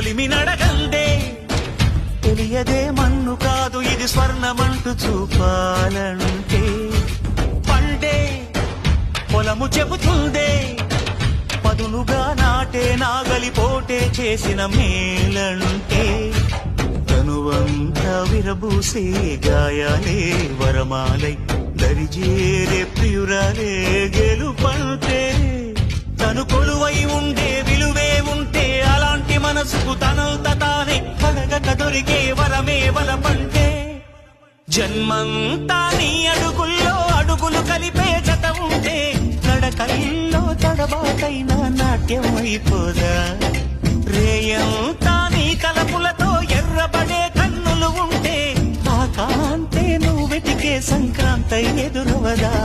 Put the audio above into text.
కొలిమి నడగందే తెలియదే మన్ను కాదు ఇది స్వర్ణమంటూ చూపాలంటే పండే పొలము చెబుతుందే పదునుగా నాటే నాగలి పోటే చేసిన మేలంటే తనువంతా విరబూసే గాయాలే వరమాలై దరిజేరే ప్రియురాలే గెలుపంటే తను కొలువై ఉండే విలువే ఉంటే అలాంటి మనసుకు తనంత తానే కడగక దొరికే వరమే వలపంటే జన్మంతా నీ అడుగుల్లో అడుగులు కలిపే జత ఉంటే నడకల్లో తడబాటైన నాట్యం అయిపోదా రేయంతా నీ కలపులతో ఎర్రబడే కన్నులు ఉంటే ఆ కాంతే నువ్వు వెతికే సంక్రాంతి ఎదురవదా